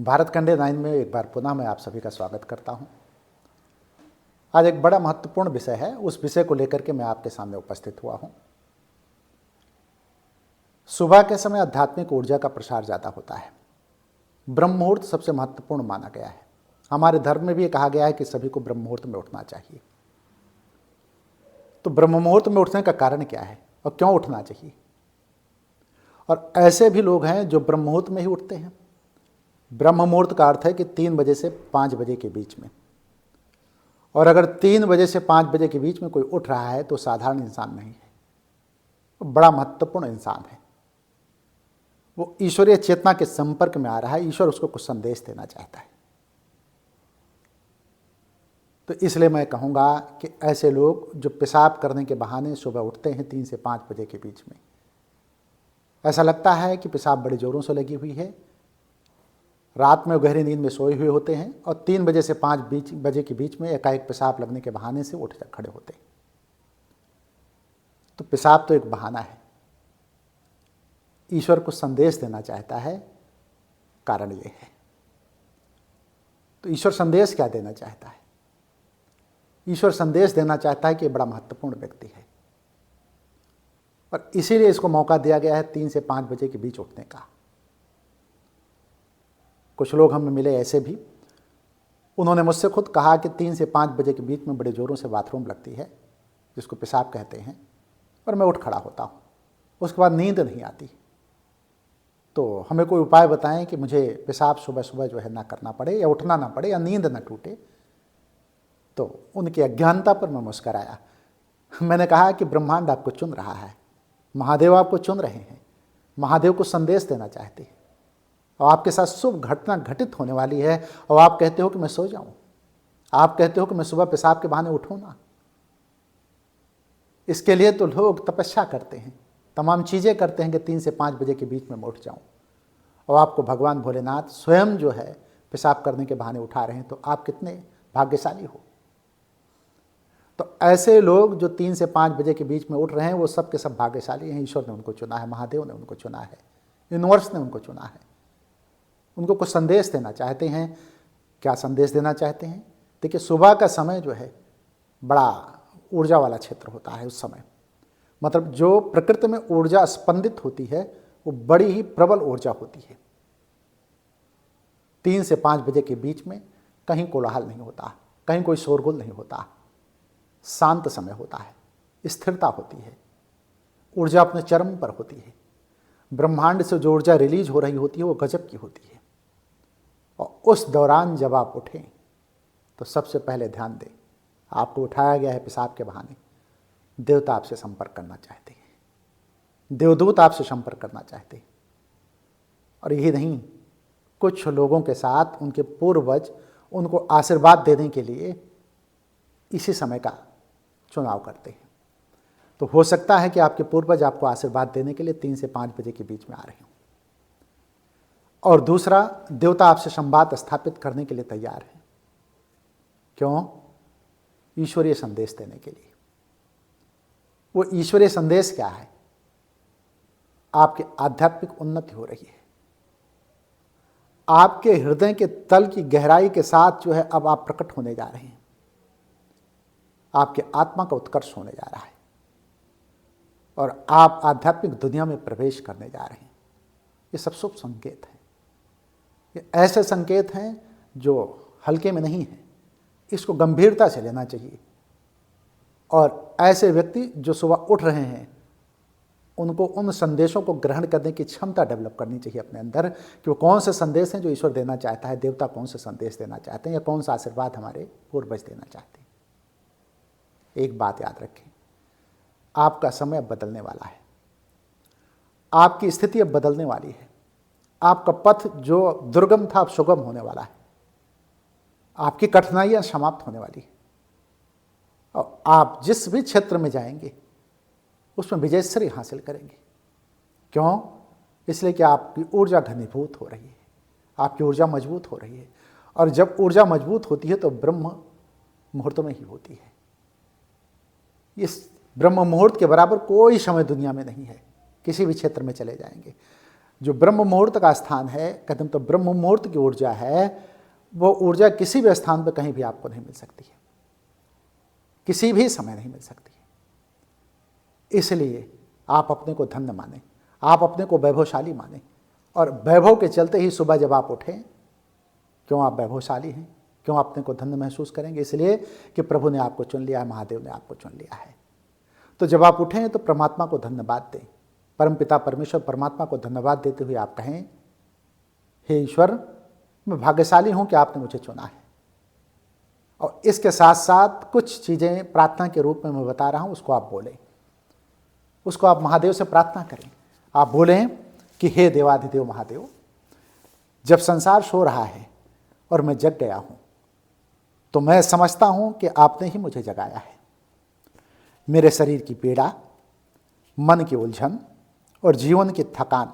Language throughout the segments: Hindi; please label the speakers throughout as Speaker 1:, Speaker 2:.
Speaker 1: भारत खंडे 9 में एक बार पुनः मैं आप सभी का स्वागत करता हूं। आज एक बड़ा महत्वपूर्ण विषय है, उस विषय को लेकर के मैं आपके सामने उपस्थित हुआ हूं। सुबह के समय आध्यात्मिक ऊर्जा का प्रसार ज़्यादा होता है। ब्रह्म मुहूर्त सबसे महत्वपूर्ण माना गया है। हमारे धर्म में भी ये कहा गया है कि सभी को ब्रह्म मुहूर्त में उठना चाहिए। तो ब्रह्म मुहूर्त में उठने का कारण क्या है और क्यों उठना चाहिए? और ऐसे भी लोग हैं जो ब्रह्म मुहूर्त में ही उठते हैं। ब्रह्म मुहूर्त का अर्थ है कि 3 बजे से 5 बजे के बीच में। और अगर 3 बजे से 5 बजे के बीच में कोई उठ रहा है तो साधारण इंसान नहीं है, वो बड़ा महत्वपूर्ण इंसान है। वो ईश्वरीय चेतना के संपर्क में आ रहा है, ईश्वर उसको कुछ संदेश देना चाहता है। तो इसलिए मैं कहूँगा कि ऐसे लोग जो पेशाब करने के बहाने सुबह उठते हैं 3 से 5 बजे के बीच में, ऐसा लगता है कि पेशाब बड़े ज़ोरों से लगी हुई है, रात में गहरी नींद में सोए हुए होते हैं और 3 बजे से 5 बजे के बीच में एकाएक पेशाब लगने के बहाने से उठ खड़े होते हैं। तो पेशाब तो एक बहाना है, ईश्वर को संदेश देना चाहता है, कारण ये है। तो ईश्वर संदेश क्या देना चाहता है? ईश्वर संदेश देना चाहता है कि ये बड़ा महत्वपूर्ण व्यक्ति है और इसीलिए इसको मौका दिया गया है 3 से 5 बजे के बीच उठने का। कुछ लोग हमें मिले ऐसे भी, उन्होंने मुझसे खुद कहा कि 3 से 5 बजे के बीच में बड़े ज़ोरों से बाथरूम लगती है, जिसको पेशाब कहते हैं, और मैं उठ खड़ा होता हूँ। उसके बाद नींद नहीं आती। तो हमें कोई उपाय बताएं कि मुझे पेशाब सुबह सुबह जो है ना करना पड़े या उठना ना पड़े या नींद ना टूटे। तो उनकी अज्ञानता पर मैं मुस्कराया। मैंने कहा कि ब्रह्मांड आपको चुन रहा है, महादेव आपको चुन रहे हैं, महादेव को संदेश देना चाहते हैं और आपके साथ शुभ घटना घटित होने वाली है और आप कहते हो कि मैं सो जाऊं, आप कहते हो कि मैं सुबह पेशाब के बहाने उठूं ना। इसके लिए तो लोग तपस्या करते हैं, तमाम चीज़ें करते हैं कि 3 से 5 बजे के बीच में मैं उठ जाऊं, और आपको भगवान भोलेनाथ स्वयं जो है पेशाब करने के बहाने उठा रहे हैं। तो आप कितने भाग्यशाली हो। तो ऐसे लोग जो 3 से 5 बजे के बीच में उठ रहे हैं वो सब के सब भाग्यशाली हैं। ईश्वर ने उनको चुना है, महादेव ने उनको चुना है, यूनिवर्स ने उनको चुना है। उनको कुछ संदेश देना चाहते हैं। क्या संदेश देना चाहते हैं? देखिए, सुबह का समय जो है बड़ा ऊर्जा वाला क्षेत्र होता है। उस समय मतलब जो प्रकृति में ऊर्जा स्पंदित होती है वो बड़ी ही प्रबल ऊर्जा होती है। 3 से 5 बजे के बीच में कहीं कोलाहल नहीं होता, कहीं कोई शोरगुल नहीं होता, शांत समय होता है, स्थिरता होती है, ऊर्जा अपने चरम पर होती है। ब्रह्मांड से जो ऊर्जा रिलीज हो रही होती है वो गजब की होती है। और उस दौरान जब आप उठें तो सबसे पहले ध्यान दें, आपको उठाया गया है पेशाब के बहाने, देवता आपसे संपर्क करना चाहते हैं, देवदूत आपसे संपर्क करना चाहते हैं। और यही नहीं, कुछ लोगों के साथ उनके पूर्वज उनको आशीर्वाद देने के लिए इसी समय का चुनाव करते हैं। तो हो सकता है कि आपके पूर्वज आपको आशीर्वाद देने के लिए 3 से 5 बजे के बीच में आ रहे हों। और दूसरा, देवता आपसे संवाद स्थापित करने के लिए तैयार है। क्यों? ईश्वरीय संदेश देने के लिए। वो ईश्वरीय संदेश क्या है? आपकी आध्यात्मिक उन्नति हो रही है, आपके हृदय के तल की गहराई के साथ जो है अब आप प्रकट होने जा रहे हैं, आपके आत्मा का उत्कर्ष होने जा रहा है और आप आध्यात्मिक दुनिया में प्रवेश करने जा रहे हैं। ये सब शुभ संकेत हैं। ये ऐसे संकेत हैं जो हल्के में नहीं हैं, इसको गंभीरता से लेना चाहिए। और ऐसे व्यक्ति जो सुबह उठ रहे हैं उनको उन संदेशों को ग्रहण करने की क्षमता डेवलप करनी चाहिए अपने अंदर कि वो कौन से संदेश हैं जो ईश्वर देना चाहता है, देवता कौन से संदेश देना चाहते हैं या कौन सा आशीर्वाद हमारे पूर्वज देना चाहते हैं। एक बात याद रखें, आपका समय अब बदलने वाला है, आपकी स्थिति अब बदलने वाली है, आपका पथ जो दुर्गम था अब सुगम होने वाला है, आपकी कठिनाइयां समाप्त होने वाली है और आप जिस भी क्षेत्र में जाएंगे उसमें विजयश्री हासिल करेंगे। क्यों? इसलिए कि आपकी ऊर्जा घनीभूत हो रही है, आपकी ऊर्जा मजबूत हो रही है। और जब ऊर्जा मजबूत होती है तो ब्रह्म मुहूर्त में ही होती है। इस ब्रह्म मुहूर्त के बराबर कोई समय दुनिया में नहीं है। किसी भी क्षेत्र में चले जाएंगे, जो ब्रह्म मुहूर्त का स्थान है, कहते हैं तो ब्रह्म मुहूर्त की ऊर्जा है, वो ऊर्जा किसी भी स्थान पर कहीं भी आपको नहीं मिल सकती है, किसी भी समय नहीं मिल सकती है। इसलिए आप अपने को धन्य माने, आप अपने को वैभवशाली माने, और वैभव के चलते ही सुबह जब आप उठें, क्यों आप वैभवशाली हैं, क्यों अपने को धन्य महसूस करेंगे? इसलिए कि प्रभु ने आपको चुन लिया है, महादेव ने आपको चुन लिया है। तो जब आप उठें तो परमात्मा को धन्यवाद दें, परमपिता परमेश्वर परमात्मा को धन्यवाद देते हुए आप कहें, हे ईश्वर, मैं भाग्यशाली हूं कि आपने मुझे चुना है। और इसके साथ साथ कुछ चीज़ें प्रार्थना के रूप में मैं बता रहा हूं, उसको आप बोलें, उसको आप महादेव से प्रार्थना करें। आप बोलें कि हे देवाधिदेव महादेव, जब संसार सो रहा है और मैं जग गया हूं, तो मैं समझता हूं कि आपने ही मुझे जगाया है। मेरे शरीर की पीड़ा, मन की उलझन और जीवन की थकान,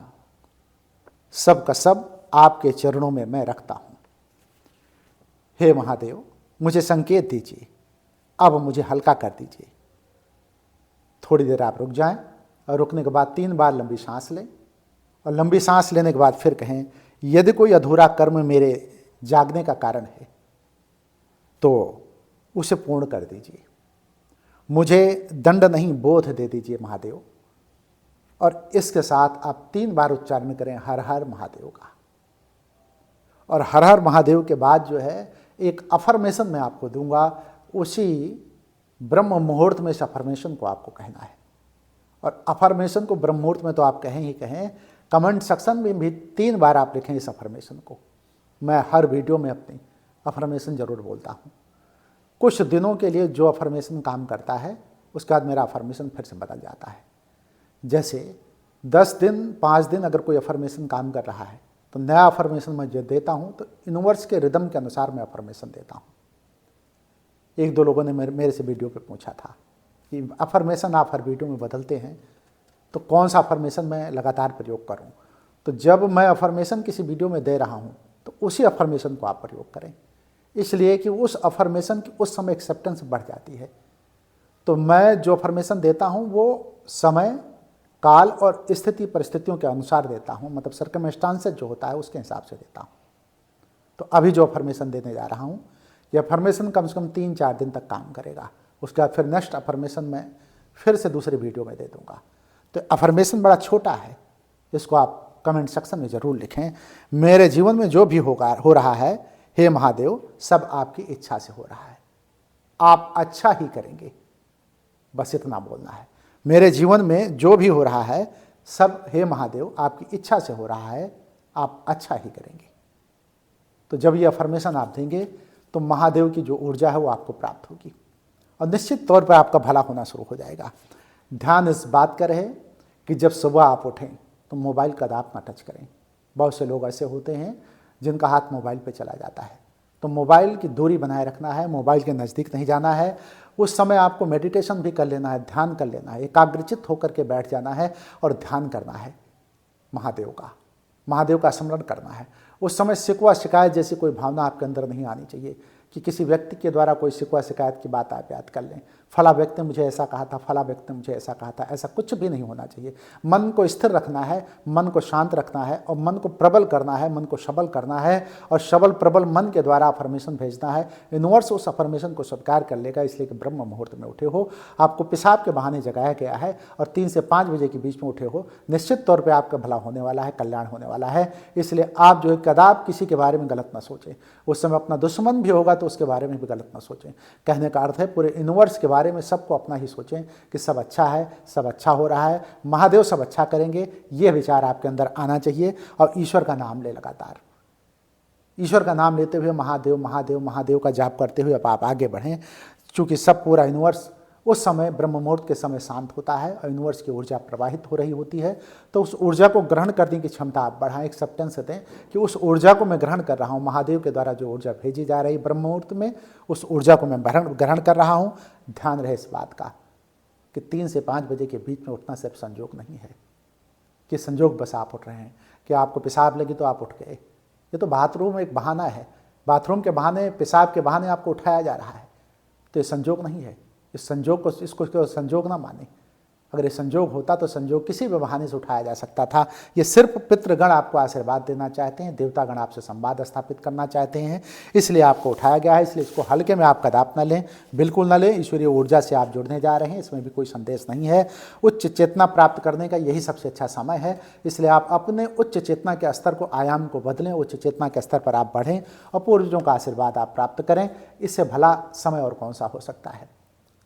Speaker 1: सब का सब आपके चरणों में मैं रखता हूं। हे महादेव, मुझे संकेत दीजिए, अब मुझे हल्का कर दीजिए। थोड़ी देर आप रुक जाएं, और रुकने के बाद 3 बार लंबी सांस लें, और लंबी सांस लेने के बाद फिर कहें, यदि कोई अधूरा कर्म मेरे जागने का कारण है तो उसे पूर्ण कर दीजिए। मुझे दंड नहीं, बोध दे दीजिए महादेव। और इसके साथ आप 3 बार उच्चारण करें हर हर महादेव का। और हर हर महादेव के बाद जो है एक अफर्मेशन मैं आपको दूंगा, उसी ब्रह्म मुहूर्त में इस अफर्मेशन को आपको कहना है। और अफर्मेशन को ब्रह्म मुहूर्त में तो आप कहें ही कहें, कमेंट सेक्शन में भी 3 बार आप लिखें इस अफर्मेशन को। मैं हर वीडियो में अपनी अफर्मेशन जरूर बोलता हूँ। कुछ दिनों के लिए जो अफर्मेशन काम करता है, उसके बाद मेरा अफर्मेशन फिर से बदल जाता है। जैसे 10 दिन 5 दिन अगर कोई अफर्मेशन काम कर रहा है, तो नया अफर्मेशन मैं जो देता हूँ तो यूनिवर्स के रिदम के अनुसार मैं अफर्मेशन देता हूँ। 1-2 लोगों ने मेरे से वीडियो पे पूछा था कि अफर्मेशन आप हर वीडियो में बदलते हैं, तो कौन सा अफर्मेशन मैं लगातार प्रयोग करूँ? तो जब मैं अफर्मेशन किसी वीडियो में दे रहा हूँ तो उसी अफर्मेशन को आप प्रयोग करें, इसलिए कि उस अफर्मेशन की उस समय एक्सेप्टेंस बढ़ जाती है। तो मैं जो अफर्मेशन देता हूँ वो समय, काल और स्थिति परिस्थितियों के अनुसार देता हूँ, मतलब सर्कमस्टांसेस जो होता है उसके हिसाब से देता हूँ। तो अभी जो अफर्मेशन देने जा रहा हूँ, ये अफर्मेशन कम से कम 3-4 दिन तक काम करेगा। उसके बाद फिर नेक्स्ट अफर्मेशन मैं फिर से दूसरे वीडियो में दे दूँगा। तो अफर्मेशन बड़ा छोटा है, इसको आप कमेंट सेक्शन में ज़रूर लिखें। मेरे जीवन में जो भी हो रहा है, हे महादेव, सब आपकी इच्छा से हो रहा है, आप अच्छा ही करेंगे, बस इतना बोलना है। मेरे जीवन में जो भी हो रहा है सब, हे महादेव, आपकी इच्छा से हो रहा है, आप अच्छा ही करेंगे। तो जब ये अफर्मेशन आप देंगे तो महादेव की जो ऊर्जा है वो आपको प्राप्त होगी, और निश्चित तौर पर आपका भला होना शुरू हो जाएगा। ध्यान इस बात का रहे कि जब सुबह आप उठें तो मोबाइल का आप ना टच करें। बहुत से लोग ऐसे होते हैं जिनका हाथ मोबाइल पे चला जाता है, तो मोबाइल की दूरी बनाए रखना है, मोबाइल के नज़दीक नहीं जाना है। उस समय आपको मेडिटेशन भी कर लेना है, ध्यान कर लेना है, एकाग्रचित होकर के बैठ जाना है और ध्यान करना है महादेव का स्मरण करना है। उस समय शिकवा शिकायत जैसी कोई भावना आपके अंदर नहीं आनी चाहिए कि किसी व्यक्ति के द्वारा कोई शिकवा शिकायत की बात आप याद कर लें, फला व्यक्ति ने मुझे ऐसा कहा था, फला व्यक्ति ने मुझे ऐसा कहा था, ऐसा कुछ भी नहीं होना चाहिए। मन को स्थिर रखना है, मन को शांत रखना है, और मन को प्रबल करना है, मन को सबल करना है, और सबल प्रबल मन के द्वारा अफर्मेशन भेजना है। यूनिवर्स उस अफर्मेशन को स्वीकार कर लेगा, इसलिए कि ब्रह्म मुहूर्त में उठे हो, आपको पेशाब के बहाने जगाया गया है, और 3 से 5 बजे के बीच में उठे हो, निश्चित तौर पर आपका भला होने वाला है, कल्याण होने वाला है। इसलिए आप जो है कदाप किसी के बारे में गलत ना सोचें। उस समय अपना दुश्मन भी होगा तो उसके बारे में भी गलत ना सोचें। कहने का अर्थ है पूरे यूनिवर्स के बारे में सबको अपना ही सोचें कि सब अच्छा है, सब अच्छा हो रहा है, महादेव सब अच्छा करेंगे, ये विचार आपके अंदर आना चाहिए। और ईश्वर का नाम ले, लगातार ईश्वर का नाम लेते हुए महादेव महादेव महादेव का जाप करते हुए अब आप आगे बढ़ें। चूँकि सब पूरा यूनिवर्स उस समय ब्रह्म मुहूर्त के समय शांत होता है और यूनिवर्स की ऊर्जा प्रवाहित हो रही होती है, तो उस ऊर्जा को ग्रहण करने की क्षमता आप बढ़ाएं। एक्सेप्टेंस दें कि उस ऊर्जा को मैं ग्रहण कर रहा हूँ, महादेव के द्वारा जो ऊर्जा भेजी जा रही ब्रह्म मुहूर्त में, उस ऊर्जा को मैं ग्रहण कर रहा हूँ। ध्यान रहे इस बात का कि 3 से 5 बजे के बीच में उठना सिर्फ संयोग नहीं है कि संयोग बस आप उठ रहे हैं, कि आपको पेशाब लगी तो आप उठ गए। ये तो बाथरूम एक बहाना है, बाथरूम के बहाने, पेशाब के बहाने आपको उठाया जा रहा है, तो ये संयोग नहीं है। इस संयोग को, इसको संयोग ना माने। अगर ये संजोग होता तो संजोग किसी भी बहाने से उठाया जा सकता था। ये सिर्फ पितृगण आपको आशीर्वाद देना चाहते हैं, देवतागण आपसे संवाद स्थापित करना चाहते हैं, इसलिए आपको उठाया गया है। इसलिए इसको हल्के में आप कदाप न लें, बिल्कुल न लें। ईश्वरीय ऊर्जा से आप जुड़ने जा रहे हैं, इसमें भी कोई संदेश नहीं है। उच्च चेतना प्राप्त करने का यही सबसे अच्छा समय है। इसलिए आप अपने उच्च चेतना के स्तर को, आयाम को बदलें, उच्च चेतना के स्तर पर आप बढ़ें और पूर्वजों का आशीर्वाद आप प्राप्त करें। इससे भला समय और कौन सा हो सकता है।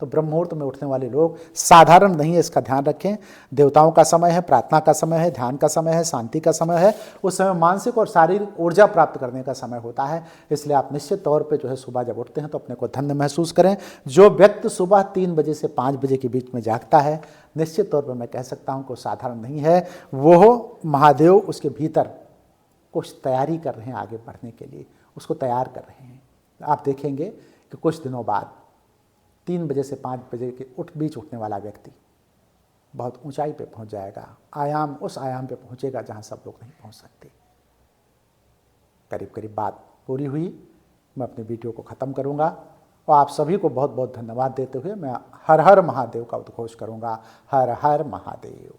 Speaker 1: तो ब्रह्म मुहूर्त में उठने वाले लोग साधारण नहीं है, इसका ध्यान रखें। देवताओं का समय है, प्रार्थना का समय है, ध्यान का समय है, शांति का समय है। उस समय मानसिक और शारीरिक ऊर्जा प्राप्त करने का समय होता है। इसलिए आप निश्चित तौर पे जो है सुबह जब उठते हैं तो अपने को धन्य महसूस करें। जो व्यक्ति सुबह 3 बजे से 5 बजे के बीच में जागता है, निश्चित तौर पर मैं कह सकता हूँ कि साधारण नहीं है। वो महादेव उसके भीतर कुछ तैयारी कर रहे हैं आगे बढ़ने के लिए, उसको तैयार कर रहे हैं। आप देखेंगे कि कुछ दिनों बाद 3 बजे से 5 बजे के बीच उठने वाला व्यक्ति बहुत ऊंचाई पे पहुंच जाएगा। आयाम, उस आयाम पे पहुंचेगा जहां सब लोग नहीं पहुंच सकते। करीब करीब बात पूरी हुई। मैं अपने वीडियो को ख़त्म करूंगा और आप सभी को बहुत बहुत धन्यवाद देते हुए मैं हर हर महादेव का उद्घोष करूंगा। हर हर महादेव।